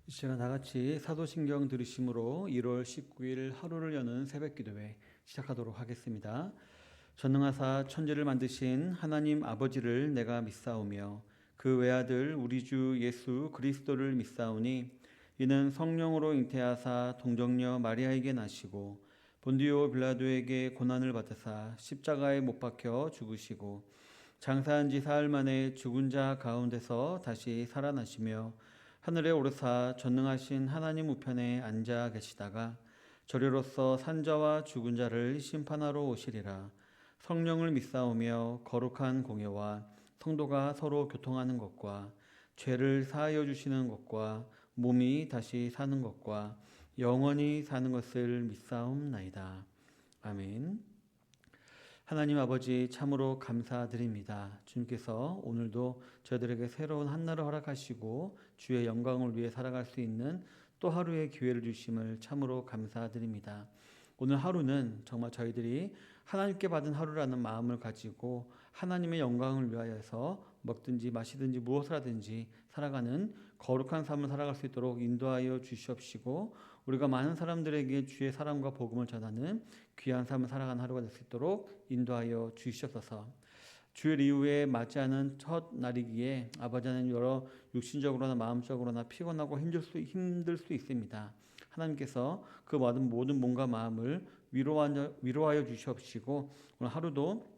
이 시간 다 같이 사도신경 들으심으로 1월 19일 하루를 여는 새벽기도회 시작하도록 하겠습니다. 전능하사 천지를 만드신 하나님 아버지를 내가 믿사오며 그 외아들 우리 주 예수 그리스도를 믿사오니 이는 성령으로 잉태하사 동정녀 마리아에게 나시고 본디오 빌라도에게 고난을 받으사 십자가에 못 박혀 죽으시고 장사한 지 사흘 만에 죽은 자 가운데서 다시 살아나시며 하늘에 오르사 전능하신 하나님 우편에 앉아 계시다가 저리로서 산자와 죽은 자를 심판하러 오시리라. 성령을 믿사오며 거룩한 공예와 성도가 서로 교통하는 것과 죄를 사하여 주시는 것과 몸이 다시 사는 것과 영원히 사는 것을 믿사옵나이다. 아멘. 하나님 아버지 참으로 감사드립니다. 주님께서 오늘도 저희들에게 새로운 한날을 허락하시고 주의 영광을 위해 살아갈 수 있는 또 하루의 기회를 주심을 참으로 감사드립니다. 오늘 하루는 정말 저희들이 하나님께 받은 하루라는 마음을 가지고 하나님의 영광을 위하여서 먹든지 마시든지 무엇을 하든지 살아가는 거룩한 삶을 살아갈 수 있도록 인도하여 주시옵시고 우리가 많은 사람들에게 주의 사랑과 복음을 전하는 귀한 삶을 살아가는 하루가 될 수 있도록 인도하여 주시옵소서. 주일 이후에 맞지 않은 첫 날이기에 아버지는 여러 육신적으로나 마음적으로나 피곤하고 힘들 수 있습니다. 하나님께서 그 모든 몸과 마음을 위로하여 주시옵시고 오늘 하루도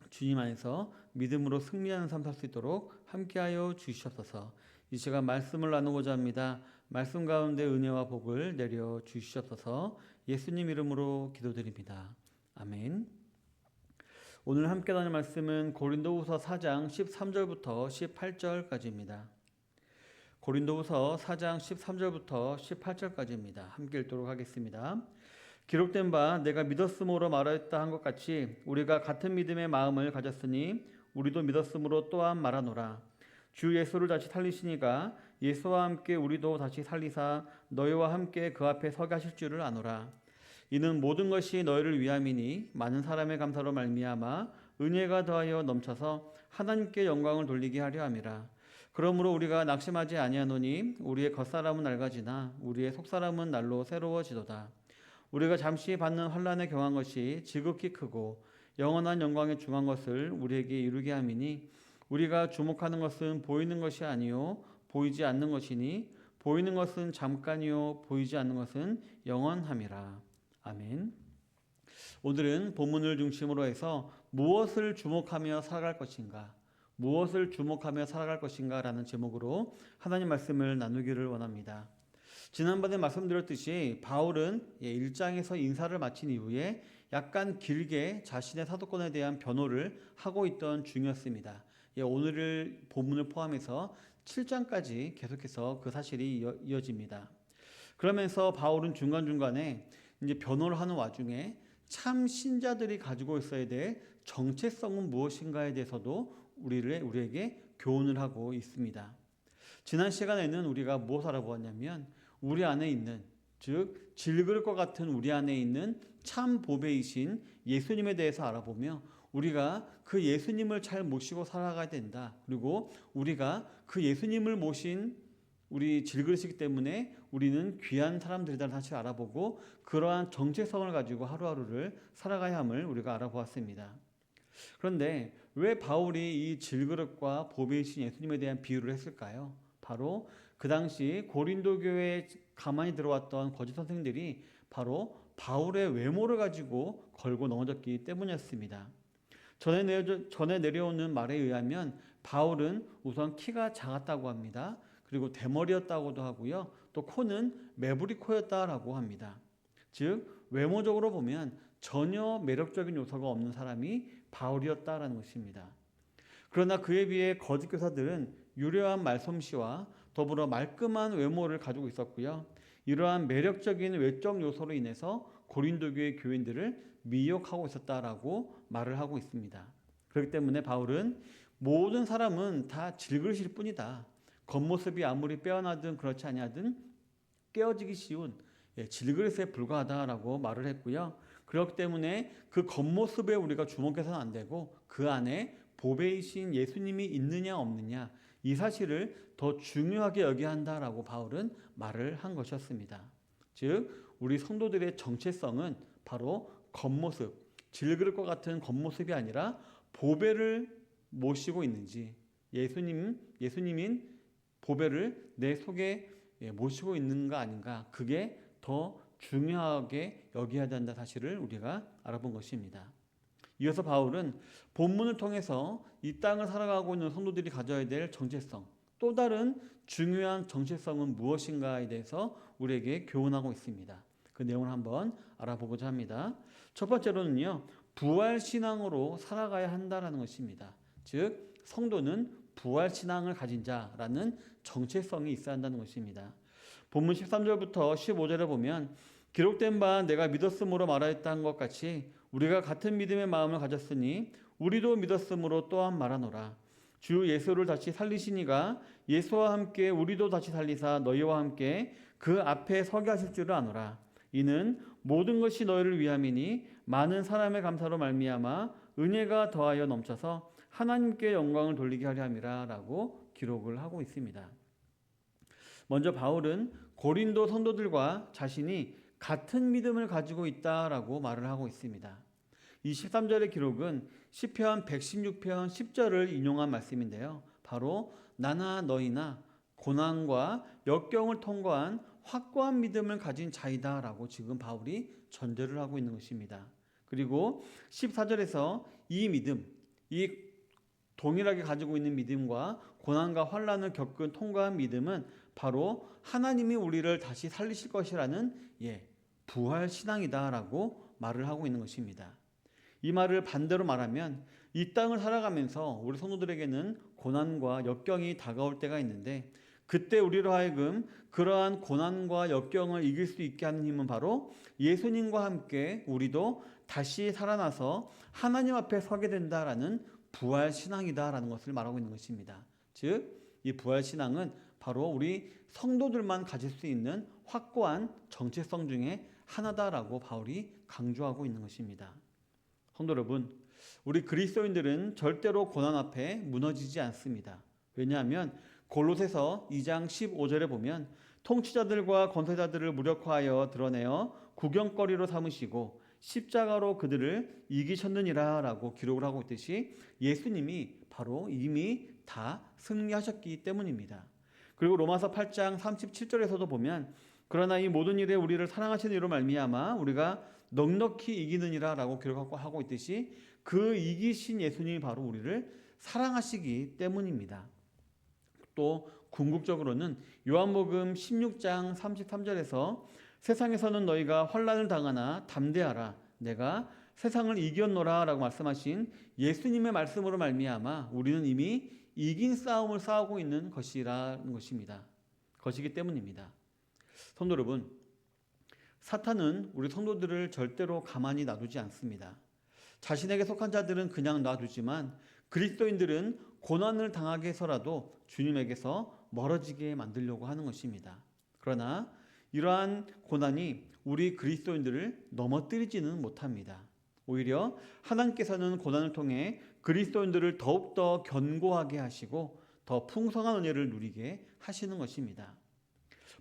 주님 안에서 믿음으로 승리하는 삶 살 수 있도록 함께하여 주시옵소서. 이 시간 말씀을 나누고자 합니다. 말씀 가운데 은혜와 복을 내려 주시옵소서. 예수님 이름으로 기도드립니다. 아멘. 오늘 함께 나눌 말씀은 고린도후서 4장 13절부터 18절까지입니다. 고린도후서 4장 13절부터 18절까지입니다. 함께 읽도록 하겠습니다. 기록된 바 내가 믿었으므로 말하였다 한 것 같이 우리가 같은 믿음의 마음을 가졌으니 우리도 믿었으므로 또한 말하노라. 주 예수를 다시 살리시니가 예수와 함께 우리도 다시 살리사 너희와 함께 그 앞에 서게 하실 줄을 아노라. 이는 모든 것이 너희를 위함이니 많은 사람의 감사로 말미암아 은혜가 더하여 넘쳐서 하나님께 영광을 돌리게 하려 함이라. 그러므로 우리가 낙심하지 아니하노니 우리의 겉사람은 낡아지나 우리의 속사람은 날로 새로워지도다. 우리가 잠시 받는 환난에 경한 것이 지극히 크고 영원한 영광에 중한 것을 우리에게 이루게 함이니 우리가 주목하는 것은 보이는 것이 아니요 보이지 않는 것이니 보이는 것은 잠깐이요 보이지 않는 것은 영원함이라. 아멘. 오늘은 본문을 중심으로 해서 무엇을 주목하며 살아갈 것인가, 무엇을 주목하며 살아갈 것인가 라는 제목으로 하나님 말씀을 나누기를 원합니다. 지난번에 말씀드렸듯이 바울은 1장에서 인사를 마친 이후에 약간 길게 자신의 사도권에 대한 변호를 하고 있던 중이었습니다. 오늘 본문을 포함해서 7장까지 계속해서 그 사실이 이어집니다. 그러면서 바울은 중간중간에 이제 변호를 하는 와중에 참 신자들이 가지고 있어야 될 정체성은 무엇인가에 대해서도 우리에게 교훈을 하고 있습니다. 지난 시간에는 우리가 무엇을 알아보았냐면 우리 안에 있는, 즉 질그릇 것 같은 우리 안에 있는 참 보배이신 예수님에 대해서 알아보며 우리가 그 예수님을 잘 모시고 살아가야 된다. 그리고 우리가 그 예수님을 모신 우리 질그릇이기 때문에 우리는 귀한 사람들이라는 사실을 알아보고 그러한 정체성을 가지고 하루하루를 살아가야 함을 우리가 알아보았습니다. 그런데 왜 바울이 이 질그릇과 보배이신 예수님에 대한 비유를 했을까요? 바로 그 당시 고린도 교회에 가만히 들어왔던 거짓 선생들이 바로 바울의 외모를 가지고 걸고 넘어졌기 때문이었습니다. 전에 내려오는 말에 의하면 바울은 우선 키가 작았다고 합니다. 그리고 대머리였다고도 하고요. 또 코는 매부리 코였다라고 합니다. 즉 외모적으로 보면 전혀 매력적인 요소가 없는 사람이 바울이었다라는 것입니다. 그러나 그에 비해 거짓 교사들은 유려한 말솜씨와 더불어 말끔한 외모를 가지고 있었고요. 이러한 매력적인 외적 요소로 인해서 고린도 교회 교인들을 미혹하고 있었다라고 말을 하고 있습니다. 그렇기 때문에 바울은 모든 사람은 다 질그릇일 뿐이다. 겉모습이 아무리 빼어나든 그렇지 아니하든 깨어지기 쉬운 질그릇에 불과하다라고 말을 했고요. 그렇기 때문에 그 겉모습에 우리가 주목해서는 안 되고 그 안에 보배이신 예수님이 있느냐 없느냐, 이 사실을 더 중요하게 여겨야 한다라고 바울은 말을 한 것이었습니다. 즉 우리 성도들의 정체성은 바로 겉모습, 질그릇과 같은 겉모습이 아니라 보배를 모시고 있는지, 예수님인 보배를 내 속에 모시고 있는가 아닌가, 그게 더 중요하게 여겨야 된다 사실을 우리가 알아본 것입니다. 이어서 바울은 본문을 통해서 이 땅을 살아가고 있는 성도들이 가져야 될 정체성, 또 다른 중요한 정체성은 무엇인가에 대해서 우리에게 교훈하고 있습니다. 그 내용을 한번 알아보고자 합니다. 첫 번째로는요, 부활신앙으로 살아가야 한다는 것입니다. 즉 성도는 부활신앙을 가진 자라는 정체성이 있어야 한다는 것입니다. 본문 13절부터 15절에 보면 기록된 바 내가 믿었으므로 말하였다는 것 같이 우리가 같은 믿음의 마음을 가졌으니 우리도 믿었으므로 또한 말하노라. 주 예수를 다시 살리시니가 예수와 함께 우리도 다시 살리사 너희와 함께 그 앞에 서게 하실 줄을 아노라. 이는 모든 것이 너희를 위함이니 많은 사람의 감사로 말미암아 은혜가 더하여 넘쳐서 하나님께 영광을 돌리게 하려 함이라 라고 기록을 하고 있습니다. 먼저 바울은 고린도 성도들과 자신이 같은 믿음을 가지고 있다라고 말을 하고 있습니다. 이 13절의 기록은 시편 116편 10절을 인용한 말씀인데요. 바로 나나 너희나 고난과 역경을 통과한 확고한 믿음을 가진 자이다 라고 지금 바울이 전제를 하고 있는 것입니다. 그리고 14절에서 이 믿음, 이 동일하게 가지고 있는 믿음과 고난과 환난을 겪은 통과한 믿음은 바로 하나님이 우리를 다시 살리실 것이라는 부활신앙이다 라고 말을 하고 있는 것입니다. 이 말을 반대로 말하면 이 땅을 살아가면서 우리 성도들에게는 고난과 역경이 다가올 때가 있는데 그때 우리로 하여금 그러한 고난과 역경을 이길 수 있게 하는 힘은 바로 예수님과 함께 우리도 다시 살아나서 하나님 앞에 서게 된다라는 부활신앙이다라는 것을 말하고 있는 것입니다. 즉 이 부활신앙은 바로 우리 성도들만 가질 수 있는 확고한 정체성 중에 하나다라고 바울이 강조하고 있는 것입니다. 성도 여러분, 우리 그리스도인들은 절대로 고난 앞에 무너지지 않습니다. 왜냐하면 골로새서 2장 15절에 보면 통치자들과 권세자들을 무력화하여 드러내어 구경거리로 삼으시고 십자가로 그들을 이기셨느니라 라고 기록을 하고 있듯이 예수님이 바로 이미 다 승리하셨기 때문입니다. 그리고 로마서 8장 37절에서도 보면 그러나 이 모든 일에 우리를 사랑하시는 이로 말미암아 우리가 넉넉히 이기느니라 라고 기록하고 있듯이 그 이기신 예수님이 바로 우리를 사랑하시기 때문입니다. 또 궁극적으로는 요한복음 16장 33절에서 세상에서는 너희가 환난을 당하나 담대하라 내가 세상을 이겼노라 라고 말씀하신 예수님의 말씀으로 말미암아 우리는 이미 이긴 싸움을 싸우고 있는 것이기 때문입니다. 성도 여러분, 사탄은 우리 성도들을 절대로 가만히 놔두지 않습니다. 자신에게 속한 자들은 그냥 놔두지만 그리스도인들은 고난을 당하게 해서라도 주님에게서 멀어지게 만들려고 하는 것입니다. 그러나 이러한 고난이 우리 그리스도인들을 넘어뜨리지는 못합니다. 오히려 하나님께서는 고난을 통해 그리스도인들을 더욱더 견고하게 하시고 더 풍성한 은혜를 누리게 하시는 것입니다.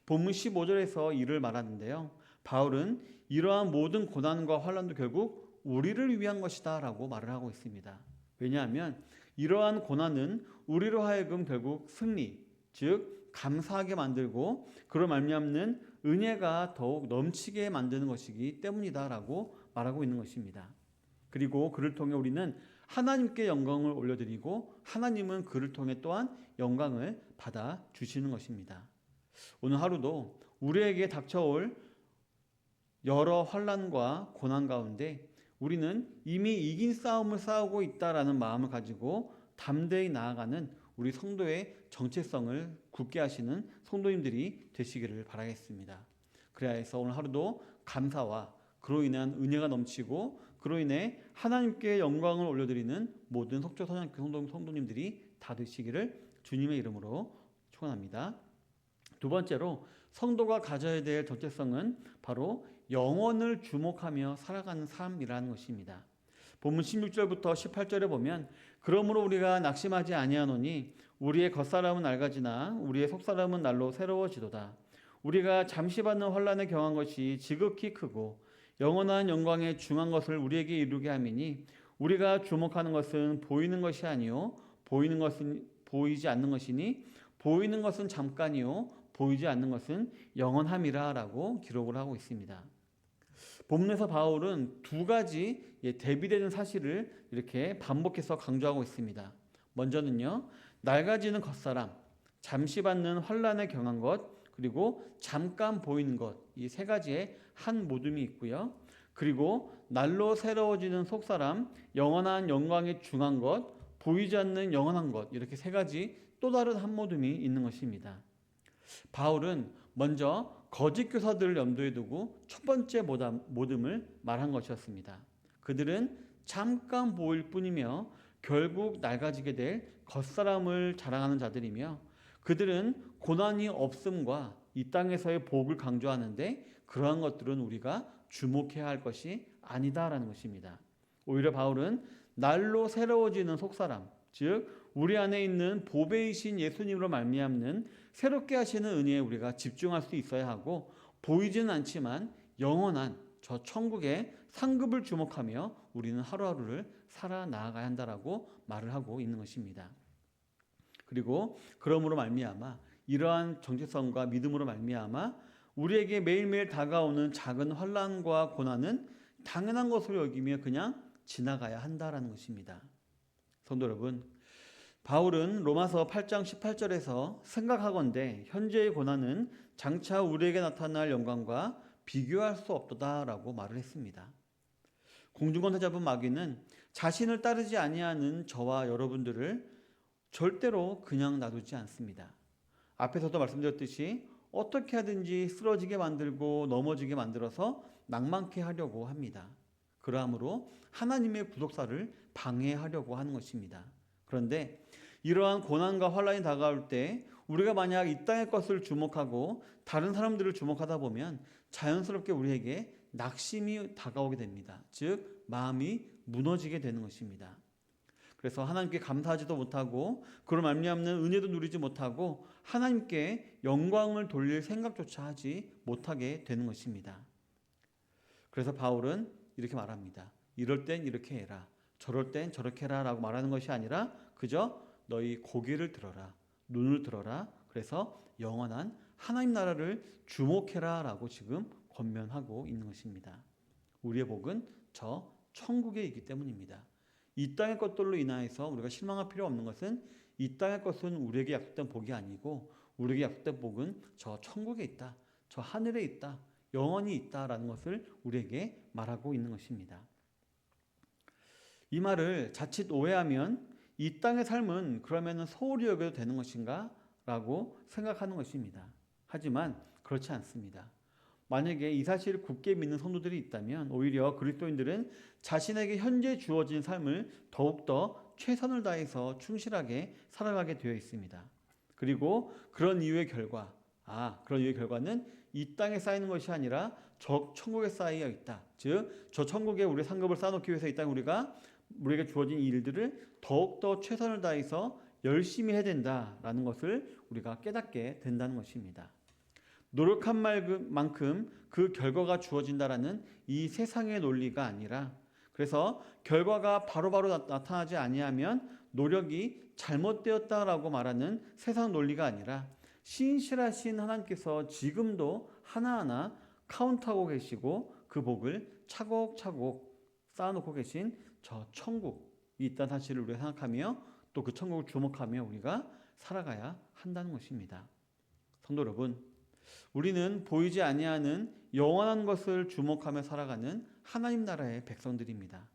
본문 15절에서 이를 말하는데요. 바울은 이러한 모든 고난과 환난도 결국 우리를 위한 것이다 라고 말을 하고 있습니다. 왜냐하면 이러한 고난은 우리로 하여금 결국 승리, 즉 감사하게 만들고 그로 말미암는 은혜가 더욱 넘치게 만드는 것이기 때문이다 라고 말하고 있는 것입니다. 그리고 그를 통해 우리는 하나님께 영광을 올려드리고 하나님은 그를 통해 또한 영광을 받아 주시는 것입니다. 오늘 하루도 우리에게 닥쳐올 여러 환난과 고난 가운데 우리는 이미 이긴 싸움을 싸우고 있다라는 마음을 가지고 담대히 나아가는 우리 성도의 정체성을 굳게 하시는 성도님들이 되시기를 바라겠습니다. 그래야 해서 오늘 하루도 감사와 그로 인한 은혜가 넘치고 그로 인해 하나님께 영광을 올려드리는 모든 속초 선양교 성도님들이 다 되시기를 주님의 이름으로 축원합니다. 두 번째로 성도가 가져야 될 정체성은 바로 영원을 주목하며 살아가는 삶이라는 것입니다. 본문 16절부터 18절에 보면 그러므로 우리가 낙심하지 아니하노니 우리의 겉사람은 낡아지나 우리의 속사람은 날로 새로워지도다. 우리가 잠시 받는 환난에 경한 것이 지극히 크고 영원한 영광에 중한 것을 우리에게 이루게 함이니 우리가 주목하는 것은 보이는 것이 아니요 보이는 것은 보이지 않는 것이니 보이는 것은 잠깐이요 보이지 않는 것은 영원함이라 라고 기록을 하고 있습니다. 본문에서 바울은 두 가지 대비되는 사실을 이렇게 반복해서 강조하고 있습니다. 먼저는요, 낡아지는 겉사람, 잠시 받는 환난에 경한 것, 그리고 잠깐 보이는 것, 이 세 가지의 한 모둠이 있고요. 그리고 날로 새로워지는 속사람, 영원한 영광에 중한 것, 보이지 않는 영원한 것, 이렇게 세 가지 또 다른 한 모둠이 있는 것입니다. 바울은 먼저 거짓 교사들을 염두에 두고 첫 번째 모둠을 말한 것이었습니다. 그들은 잠깐 보일 뿐이며 결국 낡아지게 될 겉사람을 자랑하는 자들이며 그들은 고난이 없음과 이 땅에서의 복을 강조하는데 그러한 것들은 우리가 주목해야 할 것이 아니다라는 것입니다. 오히려 바울은 날로 새로워지는 속사람, 즉 우리 안에 있는 보배이신 예수님으로 말미암는 새롭게 하시는 은혜에 우리가 집중할 수 있어야 하고 보이지는 않지만 영원한 저 천국의 상급을 주목하며 우리는 하루하루를 살아 나아가야 한다라고 말을 하고 있는 것입니다. 그리고 그러므로 말미암아 이러한 정체성과 믿음으로 말미암아 우리에게 매일매일 다가오는 작은 환난과 고난은 당연한 것으로 여기며 그냥 지나가야 한다라는 것입니다. 성도 여러분, 바울은 로마서 8장 18절에서 생각하건대 현재의 고난은 장차 우리에게 나타날 영광과 비교할 수 없도다라고 말을 했습니다. 공중권세 잡은 마귀는 자신을 따르지 아니하는 저와 여러분들을 절대로 그냥 놔두지 않습니다. 앞에서도 말씀드렸듯이 어떻게 하든지 쓰러지게 만들고 넘어지게 만들어서 낭만케 하려고 합니다. 그러므로 하나님의 구속사를 방해하려고 하는 것입니다. 그런데 이러한 고난과 환난이 다가올 때 우리가 만약 이 땅의 것을 주목하고 다른 사람들을 주목하다 보면 자연스럽게 우리에게 낙심이 다가오게 됩니다. 즉 마음이 무너지게 되는 것입니다. 그래서 하나님께 감사하지도 못하고 그로 말미암는 은혜도 누리지 못하고 하나님께 영광을 돌릴 생각조차 하지 못하게 되는 것입니다. 그래서 바울은 이렇게 말합니다. 이럴 땐 이렇게 해라. 저럴 땐 저렇게 해라 라고 말하는 것이 아니라 그저 너희 고개를 들어라. 눈을 들어라. 그래서 영원한 하나님 나라를 주목해라 라고 지금 권면하고 있는 것입니다. 우리의 복은 저 천국에 있기 때문입니다. 이 땅의 것들로 인하여서 우리가 실망할 필요 없는 것은 이 땅의 것은 우리에게 약속된 복이 아니고 우리에게 약속된 복은 저 천국에 있다. 저 하늘에 있다. 영원히 있다라는 것을 우리에게 말하고 있는 것입니다. 이 말을 자칫 오해하면 이 땅의 삶은 그러면 소홀히 여겨도 되는 것인가? 라고 생각하는 것입니다. 하지만 그렇지 않습니다. 만약에 이 사실을 굳게 믿는 성도들이 있다면 오히려 그리스도인들은 자신에게 현재 주어진 삶을 더욱더 최선을 다해서 충실하게 살아가게 되어 있습니다. 그리고 그런 이유의 결과는 이 땅에 쌓이는 것이 아니라 저 천국에 쌓여 있다. 즉, 저 천국에 우리의 상급을 쌓아놓기 위해서 이 땅에 우리에게 주어진 일들을 더욱더 최선을 다해서 열심히 해야 된다라는 것을 우리가 깨닫게 된다는 것입니다. 노력한 만큼 그 결과가 주어진다라는 이 세상의 논리가 아니라 그래서 결과가 바로바로 나타나지 아니하면 노력이 잘못되었다라고 말하는 세상 논리가 아니라 신실하신 하나님께서 지금도 하나하나 카운트하고 계시고 그 복을 차곡차곡 쌓아놓고 계신 저 천국이 있다는 사실을 우리가 생각하며 또 그 천국을 주목하며 우리가 살아가야 한다는 것입니다. 성도 여러분, 우리는 보이지 아니하는 영원한 것을 주목하며 살아가는 하나님 나라의 백성들입니다.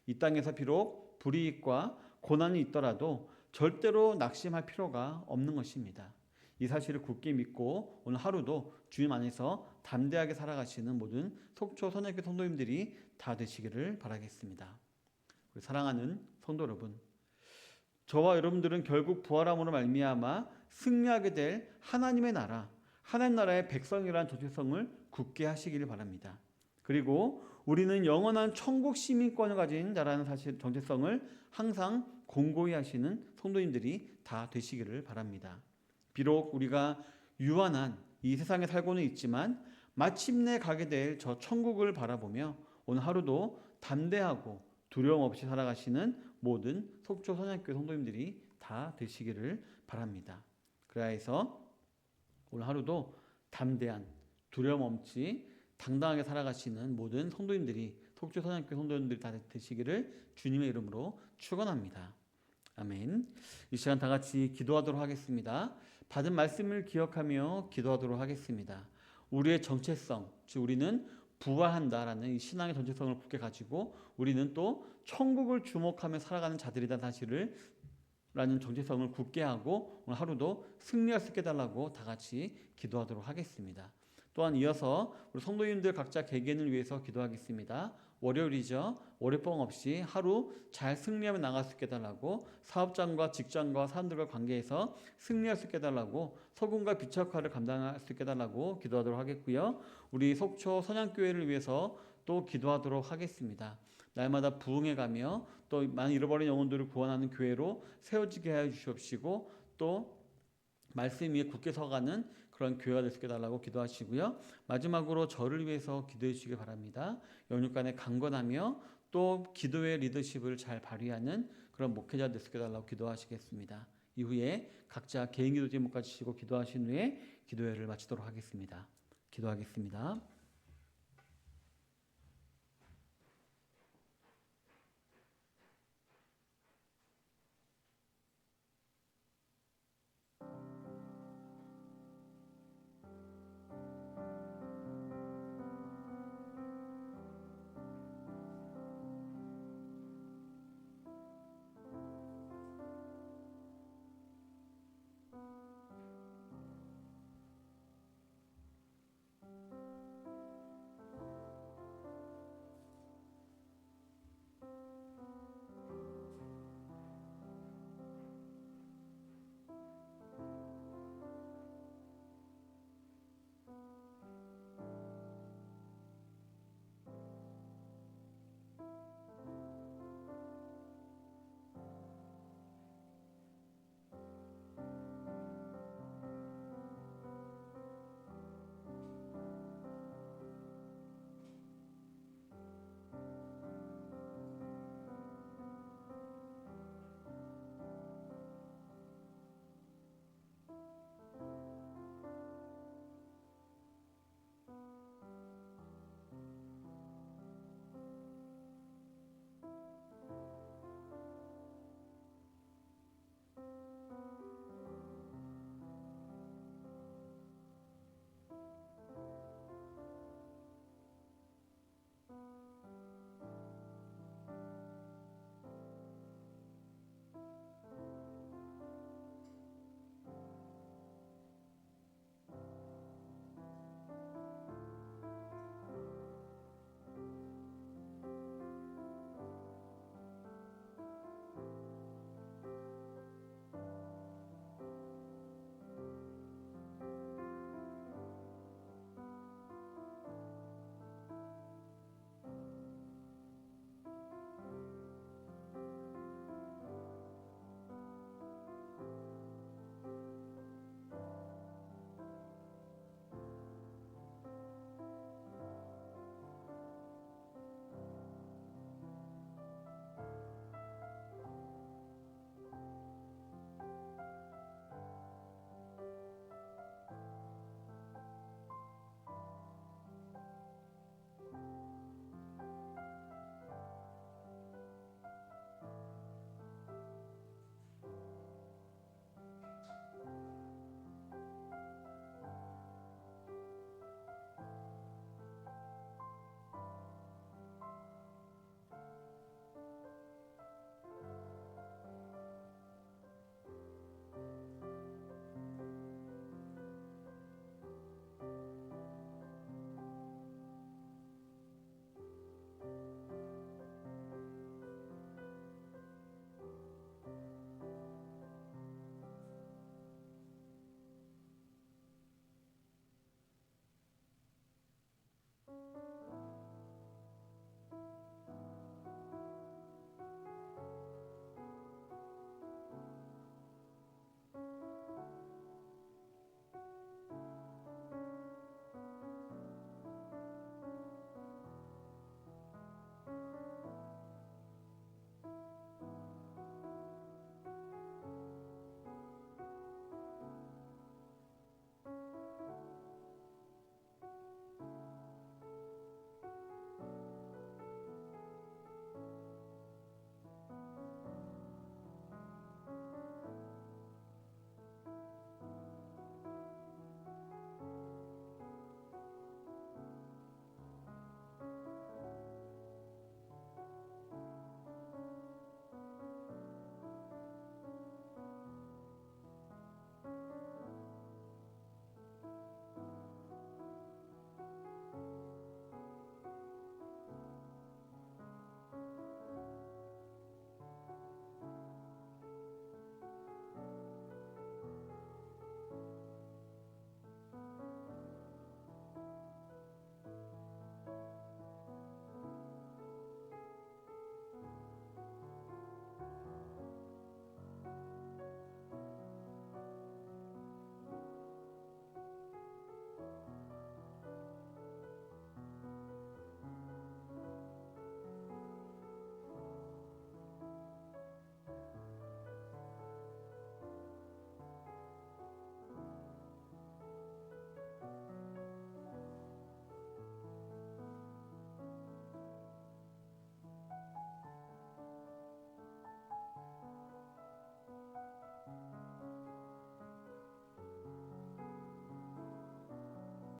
이 땅에서 비록 불이익과 고난이 있더라도 절대로 낙심할 필요가 없는 것입니다. 이 사실을 굳게 믿고 오늘 하루도 주님 안에서 담대하게 살아가시는 모든 속초 선약교 성도님들이 다 되시기를 바라겠습니다. 우리 사랑하는 성도 여러분, 저와 여러분들은 결국 부활함으로 말미암아 승리하게 될 하나님의 나라, 하나님 나라의 백성이라는 정체성을 굳게 하시기를 바랍니다. 그리고 우리는 영원한 천국 시민권을 가진 자라는 사실 정체성을 항상 공고히 하시는 성도님들이 다 되시기를 바랍니다. 비록 우리가 유한한 이 세상에 살고는 있지만 마침내 가게 될 저 천국을 바라보며 오늘 하루도 담대하고 두려움 없이 살아가시는 모든 속초 선양교회 성도님들이 다 되시기를 바랍니다. 그래야 해서 오늘 하루도 담대한 두려움 없이 당당하게 살아가시는 모든 성도님들이 속초 선양교회 성도님들이 다 되시기를 주님의 이름으로 축원합니다. 아멘. 이 시간 다 같이 기도하도록 하겠습니다. 받은 말씀을 기억하며 기도하도록 하겠습니다. 우리의 정체성, 즉 우리는 부활한다라는 이 신앙의 정체성을 굳게 가지고 우리는 또 천국을 주목하며 살아가는 자들이다 사실을 라는 정체성을 굳게 하고 오늘 하루도 승리할 수 있게 해달라고 다 같이 기도하도록 하겠습니다. 또한 이어서 우리 성도님들 각자 개개인을 위해서 기도하겠습니다. 월요일이죠. 월요병 없이 하루 잘 승리하며 나갈 수 있게 해달라고, 사업장과 직장과 사람들과 관계에서 승리할 수 있게 해달라고, 서군과 빛 역할을 감당할 수 있게 해달라고 기도하도록 하겠고요. 우리 속초 선양교회를 위해서 또 기도하도록 하겠습니다. 날마다 부흥해가며 또 많은 잃어버린 영혼들을 구원하는 교회로 세워지게 하여 주시옵시고, 또 말씀 위에 굳게 서가는 그런 교회가 될 수 있게 해달라고 기도하시고요. 마지막으로 저를 위해서 기도해 주시기 바랍니다. 영육간에 강건하며 또 기도의 리더십을 잘 발휘하는 그런 목회자 될 수 있게 해달라고 기도하시겠습니다. 이후에 각자 개인 기도 제목 가지시고 기도하신 후에 기도회를 마치도록 하겠습니다. 기도하겠습니다.